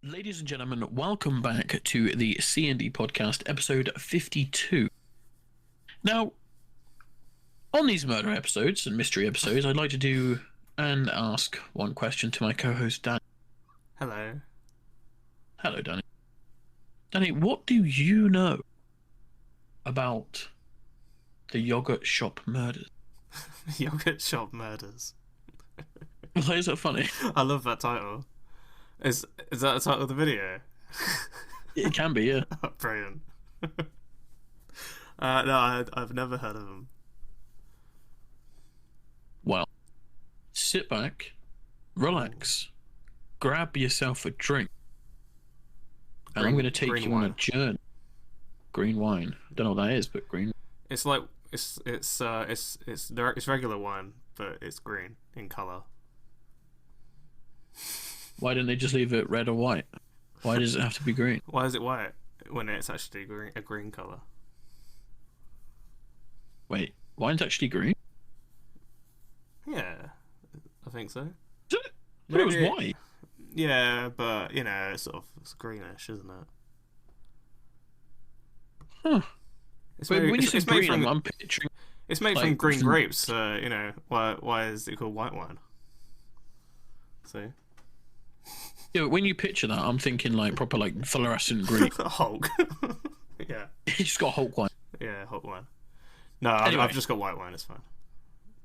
Ladies and gentlemen, welcome back to the CnD Podcast, episode 52. Now, on these murder episodes and mystery episodes, I'd like to do and ask one question to my co-host, Danny. Hello. Hello, Danny. Danny, what do you know about the yogurt shop murders? Yogurt shop murders. Why is that funny? I love that title. Is that the title of the video? It can be, yeah. Brilliant. No, I've never heard of them. Well, sit back, relax, grab yourself a drink, and I'm going to take you on a journey. Green wine. Don't know what that is, but green. It's like it's regular wine, but it's green in color. Why didn't they just leave it red or white? Why does it have to be green? Why is it white when it's actually a green color? Wait, wine's actually green? Yeah, I think so. But it was white. Yeah, but it's greenish, isn't it? Huh. When you say green, I'm picturing. It's made from green grapes, so why is it called white wine? See. Yeah, when you picture that, I'm thinking proper fluorescent green. Hulk. Yeah. He's got Hulk wine. Yeah, Hulk wine. No, Anyway. I've just got white wine. It's fine.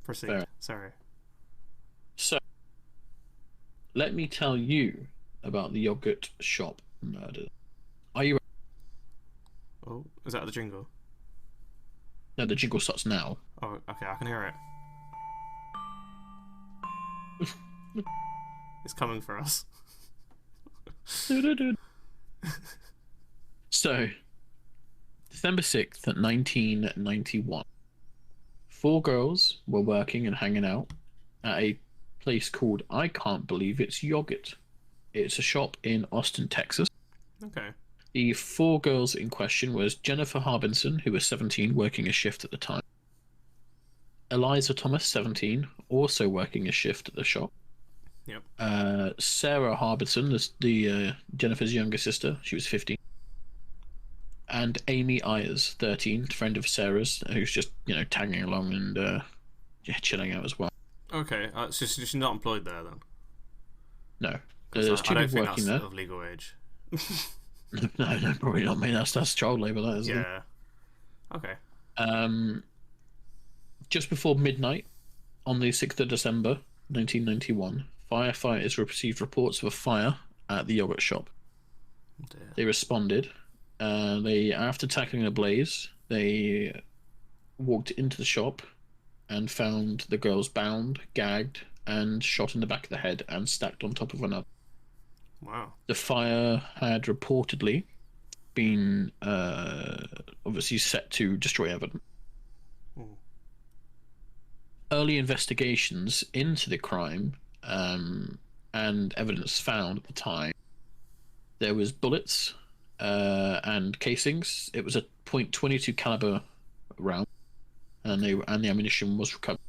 Proceed. Fair. Sorry. So, let me tell you about the yogurt shop murder. Are you ready? Oh, is that the jingle? No, the jingle starts now. Oh, okay, I can hear it. It's coming for us. So, December 6th, 1991. 4 girls were working and hanging out at a place called I Can't Believe It's Yogurt. It's a shop in Austin, Texas. Okay. The 4 girls in question was Jennifer Harbinson, who was 17, working a shift at the time. Eliza Thomas, 17, also working a shift at the shop. Yep. Sarah Harbinson, the Jennifer's younger sister, she was 15. And Amy Ayers, 13, friend of Sarah's, who's just tagging along and chilling out as well. Okay, so she's not employed there then? No, there's 2 people working there. Of legal age. No, probably not. I mean, that's child labour, that isn't it? Yeah. Okay. Just before midnight on the 6th of December 1991, firefighters received reports of a fire at the yogurt shop. Dear. They responded. After tackling a blaze, they walked into the shop and found the girls bound, gagged, and shot in the back of the head and stacked on top of another. Wow. The fire had reportedly been obviously set to destroy evidence. Ooh. Early investigations into the crime and evidence found at the time, there was bullets and casings. It was a .22 caliber round, and the ammunition was recovered.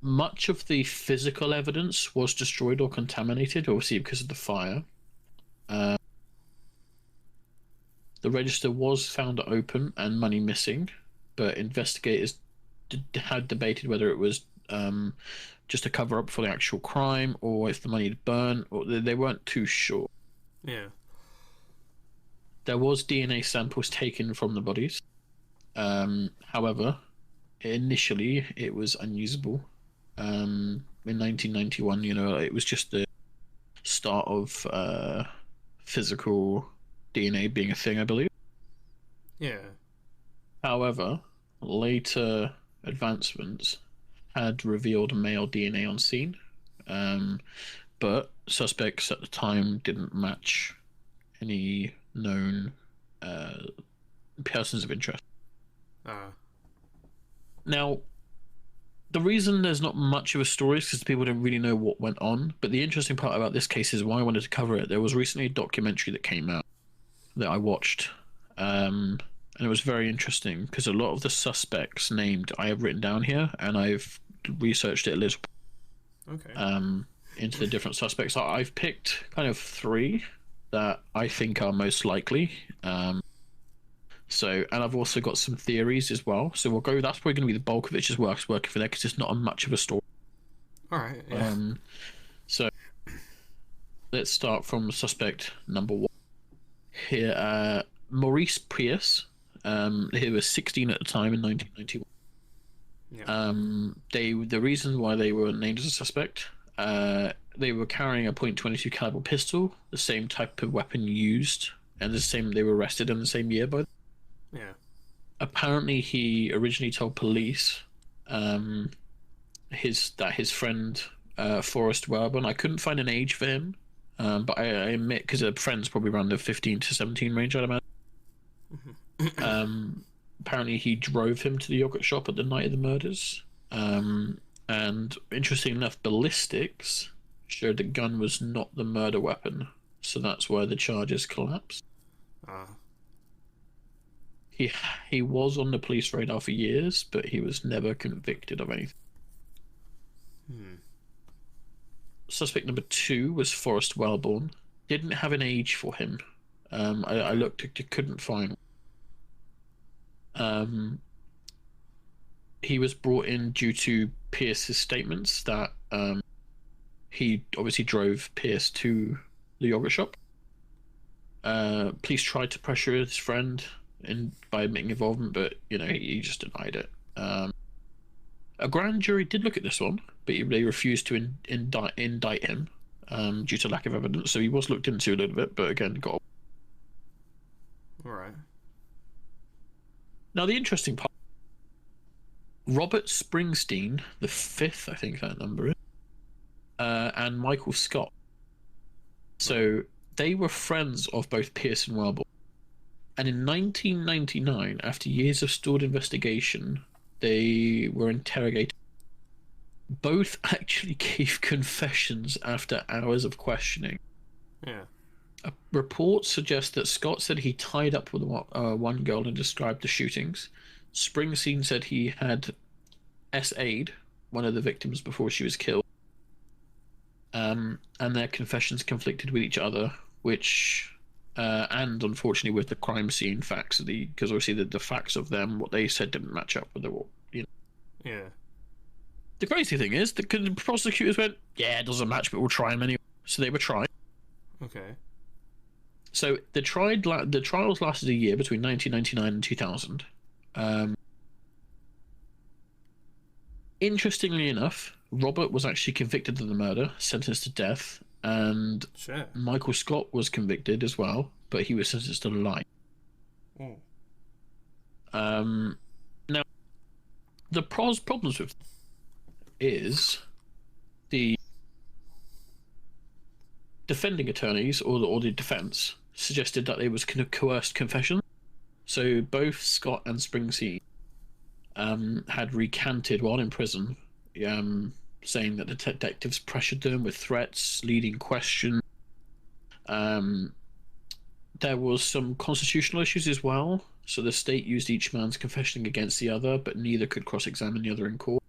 Much of the physical evidence was destroyed or contaminated, obviously because of the fire. The register was found open and money missing, but investigators had debated whether it was just a cover-up for the actual crime or if the money had burned, or they weren't too sure. Yeah. There was DNA samples taken from the bodies. However, initially it was unusable. In 1991, it was just the start of physical DNA being a thing, I believe. Yeah. However, later advancements had revealed male DNA on scene, but suspects at the time didn't match any known persons of interest. Now, the reason there's not much of a story is because people don't really know what went on, but the interesting part about this case is why I wanted to cover it. There was recently a documentary that came out that I watched, and it was very interesting because a lot of the suspects named I have written down here, and I've researched it a little. Okay. into the different suspects. I've picked kind of three that I think are most likely. And I've also got some theories as well. So we'll go. That's probably going to be the bulk of it. Just working for there because it's not a much of a story. All right. Yeah. So let's start from suspect number one. Here, Maurice Prius. He was 16 at the time in 1991. Yeah. The reason why they were named as a suspect, they were carrying a .22 caliber pistol, the same type of weapon used, and they were arrested in the same year. Both. Yeah. Apparently, he originally told police, his friend, Forrest Welborn. I couldn't find an age for him, but I admit because a friend's probably around the 15 to 17 range, I'd imagine. Apparently, he drove him to the yogurt shop at the night of the murders. And interesting enough, ballistics showed the gun was not the murder weapon, so that's why the charges collapsed. He was on the police radar for years, but he was never convicted of anything. Suspect number two was Forrest Welborn. Didn't have an age for him. I looked, couldn't find. He was brought in due to Pierce's statements that he obviously drove Pierce to the yogurt shop. Police tried to pressure his friend by admitting involvement, but he just denied it. A grand jury did look at this one, but they refused to indict him due to lack of evidence. So he was looked into a little bit, but again got. All right. Now the interesting part: Robert Springsteen, the fifth, I think that number is, and Michael Scott. So they were friends of both Pierce and Welborn. And in 1999, after years of stalled investigation, they were interrogated. Both actually gave confessions after hours of questioning. Yeah. A report suggests that Scott said he tied up with one girl and described the shootings. Springsteen said he had SA'd one of the victims before she was killed. And their confessions conflicted with each other, which... and unfortunately with the crime scene facts, because obviously the facts of them, what they said didn't match up with Yeah. The crazy thing is, the prosecutors went, yeah, it doesn't match, but we'll try them anyway. So they were tried. Okay. So the trials lasted a year between 1999 and 2000. Interestingly enough, Robert was actually convicted of the murder, sentenced to death, and Michael Scott was convicted as well, but he was sentenced to life. Now, the problems with is the defending attorneys or the defense suggested that it was coerced confession. So both Scott and Springsteen had recanted while in prison, saying that the detectives pressured them with threats, leading questions. There was some constitutional issues as well. So the state used each man's confession against the other, but neither could cross-examine the other in court.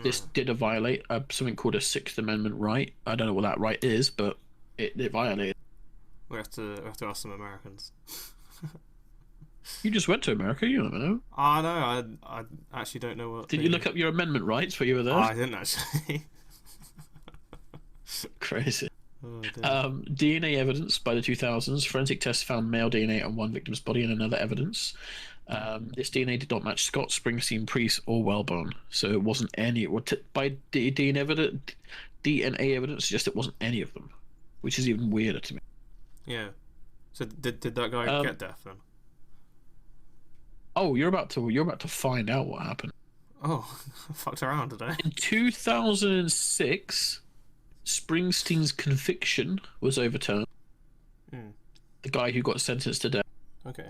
This did violate something called a Sixth Amendment right. I don't know what that right is, but it violated. We have to ask some Americans. You just went to America, you don't know. No, I actually don't know what. Did you look up your amendment rights when you were there? I didn't actually. Crazy. DNA evidence by the 2000s. Forensic tests found male DNA on one victim's body and another evidence. This DNA did not match Scott, Springsteen, Priest, or Welborn, so it wasn't any. By DNA evidence suggests it wasn't any of them, which is even weirder to me. Yeah. So did that guy get death then? Oh, you're about to find out what happened. Oh, I fucked around today. In 2006, Springsteen's conviction was overturned. The guy who got sentenced to death. Okay.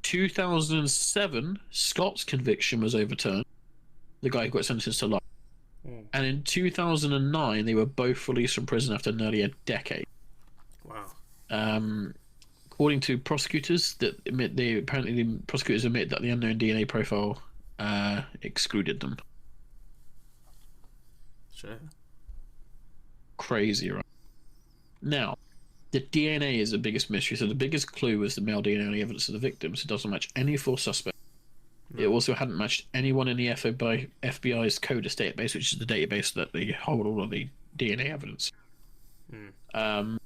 2007, Scott's conviction was overturned. The guy who got sentenced to life. And in 2009, they were both released from prison after nearly a decade. Wow. According to prosecutors, apparently the prosecutors admit that the unknown DNA profile excluded them. Sure. crazy, right? Now, the DNA is the biggest mystery. So the biggest clue was the male DNA on the evidence of the victims. It doesn't match any four suspects. It also hadn't matched anyone in the FBI's CODIS database, which is the database that they hold all of the DNA evidence. And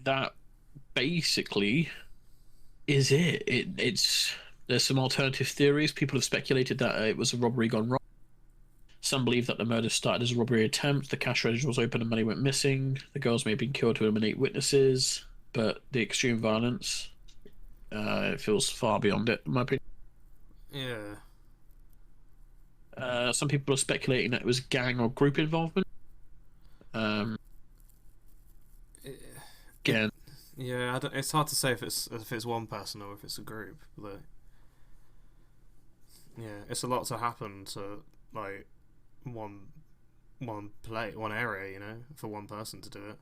that basically is it. There's some alternative theories. People have speculated that it was a robbery gone wrong. Some believe that the murder started as a robbery attempt. The cash register was open and money went missing. The girls may have been killed to eliminate witnesses, but the extreme violence, it feels far beyond it, in my opinion. Yeah. Some people are speculating that it was gang or group involvement. Again, yeah, it's hard to say if it's one person or if it's a group. But yeah, it's a lot to happen to like one area, you know, for one person to do it.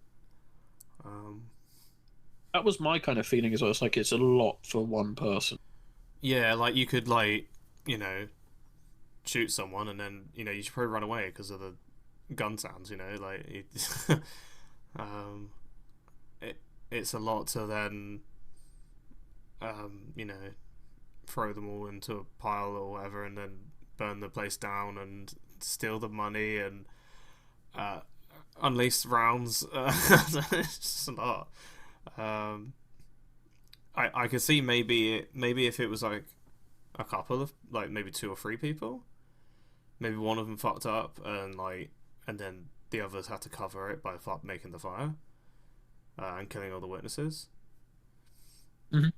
That was my kind of feeling as well. It's like it's a lot for one person. Yeah, like you could like, you know, shoot someone and then, you know, you should probably run away because of the gun sounds, you know, like it's a lot to then you know, throw them all into a pile or whatever and then burn the place down and steal the money and unleash rounds. It's just a lot. I could see maybe if it was like a couple of like maybe 2 or 3 people, maybe one of them fucked up and then the others had to cover it by making the fire and killing all the witnesses.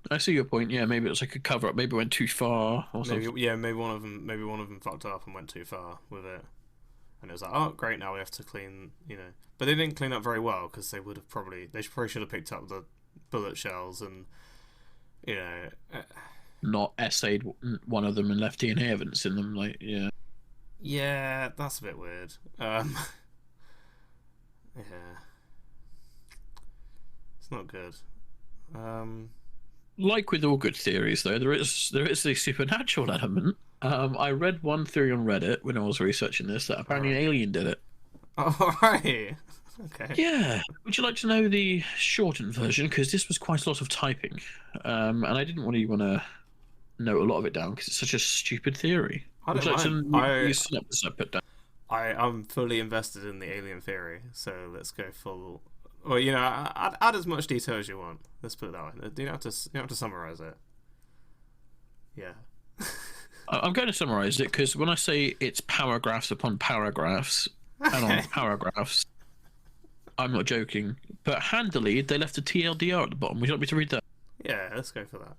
I see your point. Yeah, maybe it was like a cover up. Maybe it went too far or something. Maybe one of them fucked up and went too far with it, and it was like, oh great, now we have to clean, you know. But they didn't clean up very well because they probably should have picked up the bullet shells and, you know, not essayed one of them and left DNA evidence in them. Like, yeah, that's a bit weird. Yeah, it's not good. Like with all good theories, though, there is a supernatural element. I read one theory on Reddit when I was researching this that apparently an alien did it. Oh, right. Okay. Yeah. Would you like to know the shortened version? Because this was quite a lot of typing, and I didn't really want to note a lot of it down because it's such a stupid theory. I don't mind. I'm fully invested in the alien theory, so let's go full. Well, you know, add as much detail as you want. Let's put it that way. You don't have to summarize it. Yeah. I'm going to summarize it because when I say it's paragraphs upon paragraphs and on paragraphs, I'm not joking. But handily, they left a TLDR at the bottom. Would you like me to read that? Yeah, let's go for that.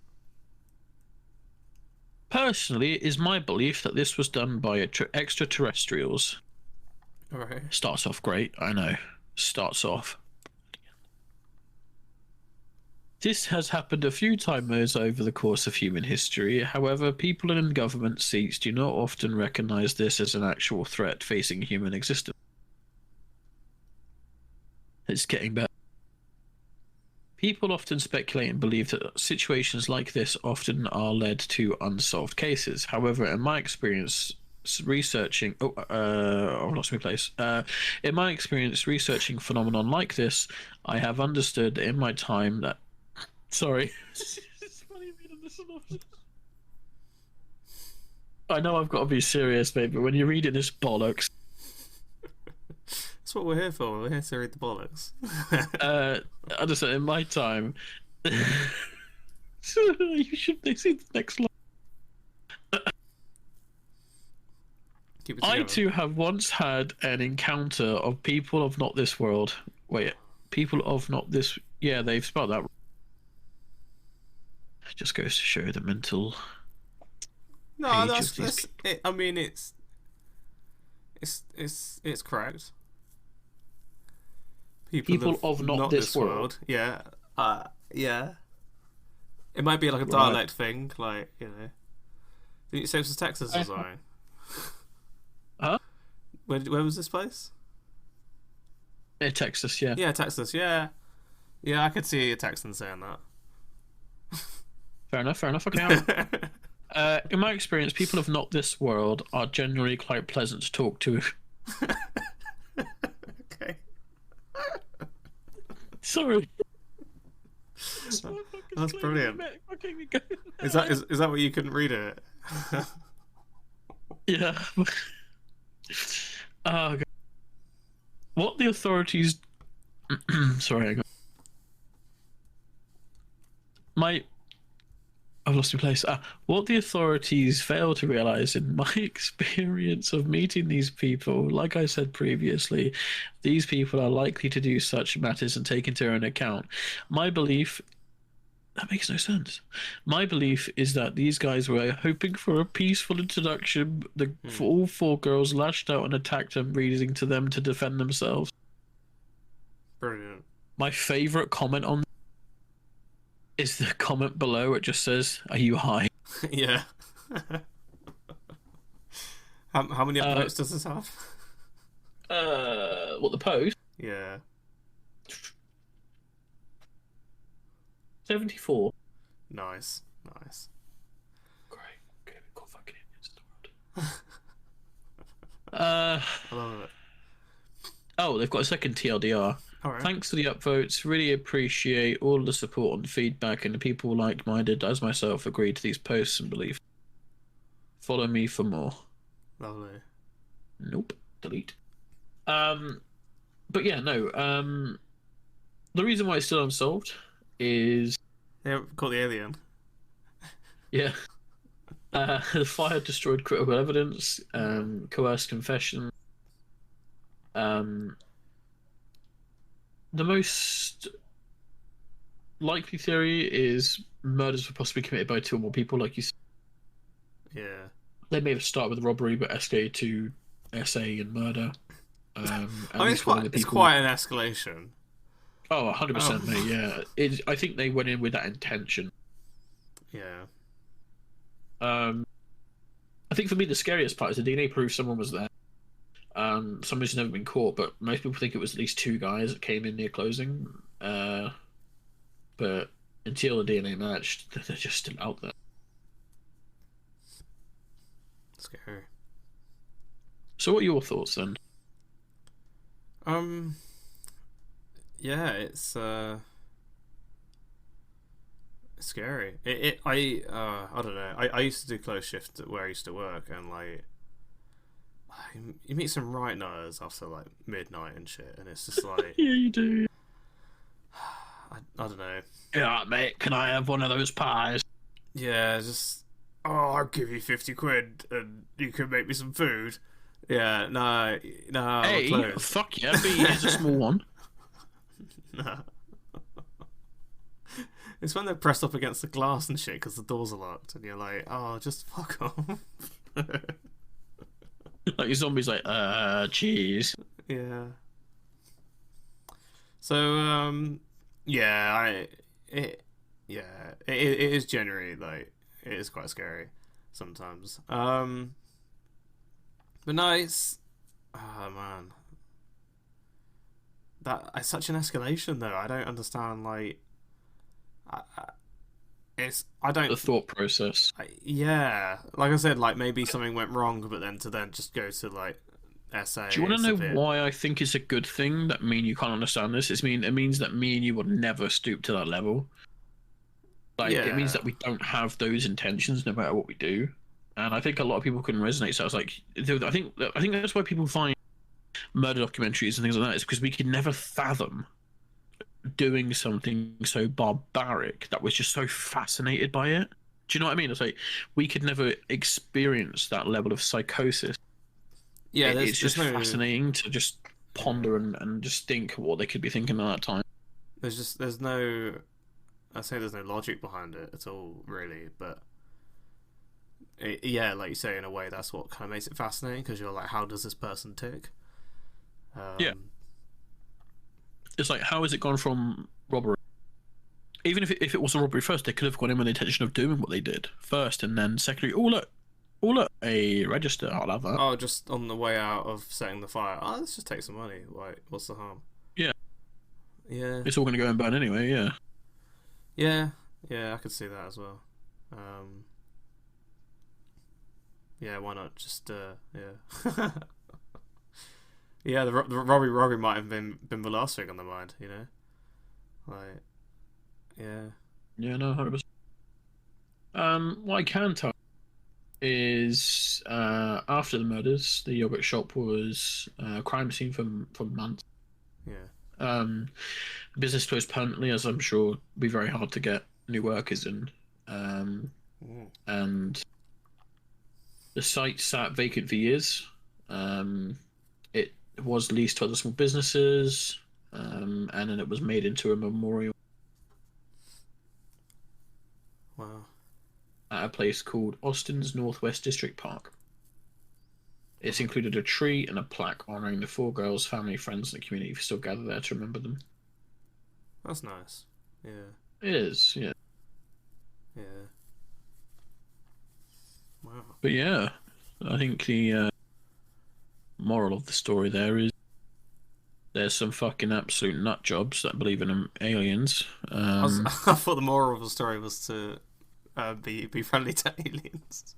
Personally, it is my belief that this was done by extraterrestrials. All right. Starts off great, I know. Starts off. This has happened a few times over the course of human history. However, people in government seats do not often recognize this as an actual threat facing human existence. It's getting better. People often speculate and believe that situations like this often are led to unsolved cases. However, in my experience researching I've lost my place. In my experience researching phenomenon like this, I have understood in my time that sorry. It's funny reading this synopsis. I know I've got to be serious, mate, but when you're reading this bollocks. That's what we're here for. We're here to read the bollocks. I just said in my time. You should see the next line. I too have once had an encounter of people of not this world. Wait, people of not this. Yeah, they've spelled that. It just goes to show the mental. No, that's it. I mean, it's correct. People of not this world. Yeah. Yeah. It might be like a dialect thing, like, you know. Didn't you say it was Texas or something? Huh? Where was this place? Yeah, Texas, yeah. Yeah, Texas, yeah. Yeah, I could see a Texan saying that. Fair enough, okay. In my experience, people of not this world are generally quite pleasant to talk to. Okay. Sorry. That's brilliant. Is that what you couldn't read it? Yeah. God. What the authorities... Sorry, hang on. I've lost my place. What the authorities fail to realise, in my experience of meeting these people, like I said previously, these people are likely to do such matters and take into their own account. My belief... That makes no sense. My belief is that these guys were hoping for a peaceful introduction. All four girls lashed out and attacked them, leading to them to defend themselves. Brilliant. My favourite comment on is the comment below. It just says, "Are you high?" Yeah. How many upvotes does this have? What, the post? Yeah. 74. Nice. Great. Okay, we've got fucking idiots in the world. I love it. Oh, they've got a second TLDR. All right. Thanks for the upvotes. Really appreciate all the support and feedback, and the people like-minded as myself agree to these posts and believe. Follow me for more. Lovely. Nope. Delete. But yeah, no. The reason why it's still unsolved is... Yeah, caught the alien. Yeah. The fire destroyed critical evidence, coerced confession. The most likely theory is murders were possibly committed by two or more people, like you said. Yeah. They may have started with robbery, but escalated to SA and murder. I mean, it's quite an escalation. Oh, 100%, mate, yeah. I think they went in with that intention. Yeah. I think for me, the scariest part is the DNA proof someone was there. Someone who's never been caught, but most people think it was at least two guys that came in near closing. But until the DNA matched, they're just still out there. Scary. So what are your thoughts then? Yeah, it's scary. I don't know. I used to do close shift where I used to work, and like you meet some right nutters after like midnight and shit, and it's just like Yeah, you do. I don't know. Yeah, mate, can I have one of those pies? Yeah, just I'll give you 50 quid and you can make me some food. Yeah, no, Hey, fuck yeah, but here's a small one. No. It's when they're pressed up against the glass and shit because the doors are locked, and you're like, oh, just fuck off. Like your zombie's like, cheese. Yeah. So, it is generally like it is quite scary sometimes. But no, it's man, it's such an escalation though. I don't understand like, The thought process. Yeah, like I said, like maybe something went wrong, but then just go to like SA. Do you want to know why I think it's a good thing that me and you can't understand this? It means that me and you would never stoop to that level. Like, yeah. It means that we don't have those intentions no matter what we do. And I think a lot of people can resonate. So I was like, I think that's why people find murder documentaries and things like that, is because we could never fathom doing something so barbaric that was just so fascinated by it. Do you know what I mean? It's like we could never experience that level of psychosis. Yeah, it's just fascinating to just ponder and just think what they could be thinking at that time. There's no logic behind it at all, really. But yeah, like you say, in a way, that's what kind of makes it fascinating, because you're like, how does this person tick? Yeah. It's like, how has it gone from robbery? Even if it was a robbery first, they could have gone in with the intention of doing what they did first, and then secondly, look, a register, I'll have that. Oh, just on the way out of setting the fire. Oh, let's just take some money. Like, what's the harm? Yeah. Yeah. It's all going to go and burn anyway, yeah. Yeah, I could see that as well. Yeah, why not? Just yeah. Yeah, the Robbie might have been the last thing on the mind, you know? Like, yeah. Yeah, no, 100%. What I can tell is after the murders, the yogurt shop was a crime scene for months. Yeah. Business closed permanently, as I'm sure it'd be very hard to get new workers in. And the site sat vacant for years. It was leased to other small businesses, and then it was made into a memorial Wow. at a place called Austin's Northwest District Park. It's included a tree and a plaque honouring the four girls' family, friends, and the community who still gather there to remember them. That's nice. Yeah. It is, yeah. Yeah. Wow. But yeah, I think the moral of the story there is there's some fucking absolute nut jobs that believe in aliens. I thought the moral of the story was to be friendly to aliens.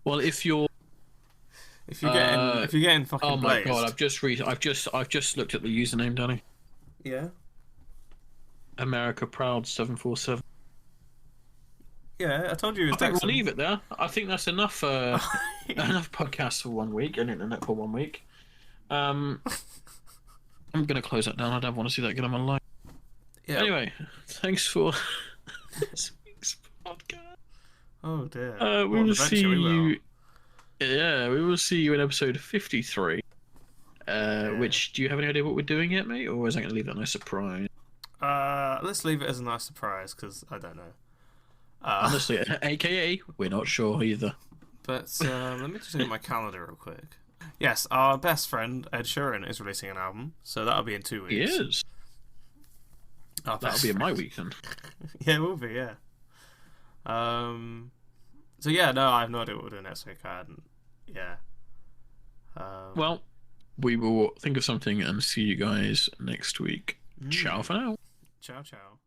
Well, if you're getting fucking oh my blazed. god, I've just looked at the username, Danny. Yeah. America Proud 747. Yeah, I told you. It was I think Texan. we'll leave it there. I think that's enough. Enough podcasts for 1 week and internet for 1 week. I'm gonna close that down. I don't want to see that get on my line. Yeah. Anyway, thanks for this week's podcast. Oh dear. We will see you. Yeah, we will see you in episode 53. Which, do you have any idea what we're doing yet, mate, or is I going to leave that nice surprise? Let's leave it as a nice surprise because I don't know. Honestly, AKA, we're not sure either. But let me just look at my calendar real quick. Yes, our best friend Ed Sheeran is releasing an album, so that'll be in 2 weeks. He is. That'll be in my week then. Yeah, it will be. Yeah. So yeah, no, I have no idea what we're doing next week. Yeah. Well, we will think of something and see you guys next week. Ciao for now. Ciao, ciao.